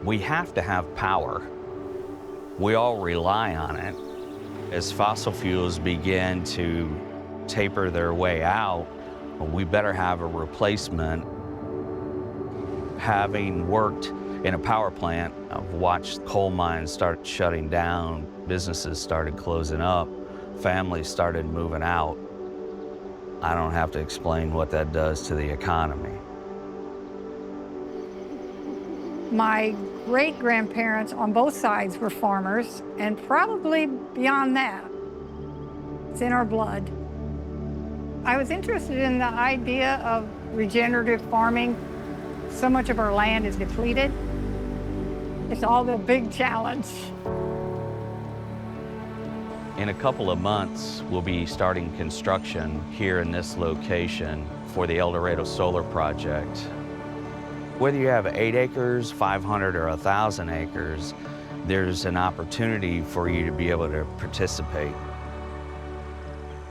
We have to have power. We all rely on it. As fossil fuels begin to taper their way out, we better have a replacement. Having worked in a power plant, I've watched coal mines start shutting down, businesses started closing up, families started moving out. I don't have to explain what that does to the economy. My great-grandparents on both sides were farmers, and probably beyond that. It's in our blood. I was interested in the idea of regenerative farming. So much of our land is depleted. It's all the big challenge. In a couple of months, we'll be starting construction here in this location for the El Dorado Solar Project. Whether you have 8 acres, 500, or 1,000 acres, there's an opportunity for you to be able to participate.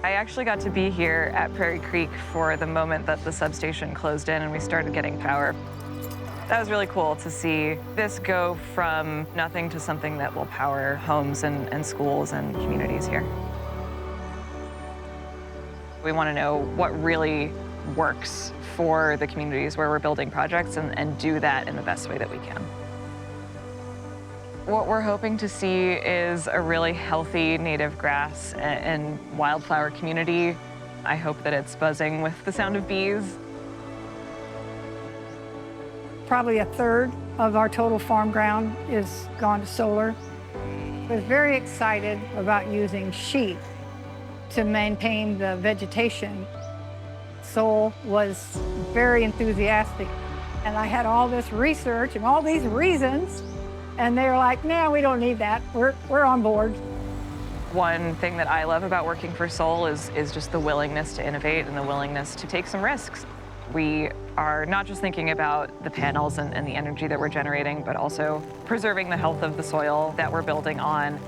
I actually got to be here at Prairie Creek for the moment that the substation closed in and we started getting power. That was really cool to see this go from nothing to something that will power homes and schools and communities here. We want to know what really works for the communities where we're building projects and do that in the best way that we can. What we're hoping to see is a really healthy native grass and wildflower community. I hope that it's buzzing with the sound of bees. Probably a third of our total farm ground is gone to solar. I was very excited about using sheep to maintain the vegetation. Sol was very enthusiastic, and I had all this research and all these reasons, and they were like, "No, we don't need that. We're on board." One thing that I love about working for Sol is just the willingness to innovate and the willingness to take some risks. We are not just thinking about the panels and the energy that we're generating, but also preserving the health of the soil that we're building on.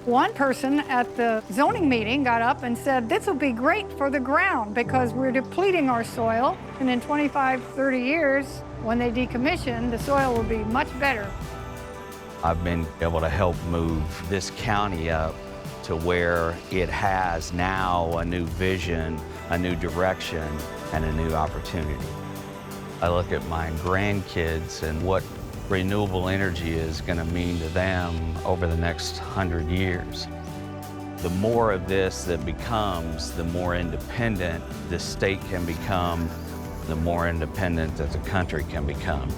One person at the zoning meeting got up and said, "This will be great for the ground because we're depleting our soil, and in 25, 30 years, when they decommission, the soil will be much better." I've been able to help move this county up to where it has now a new vision, a new direction, and a new opportunity. I look at my grandkids and what renewable energy is going to mean to them over the next 100 years. The more of this that becomes, the more independent the state can become, the more independent that the country can become.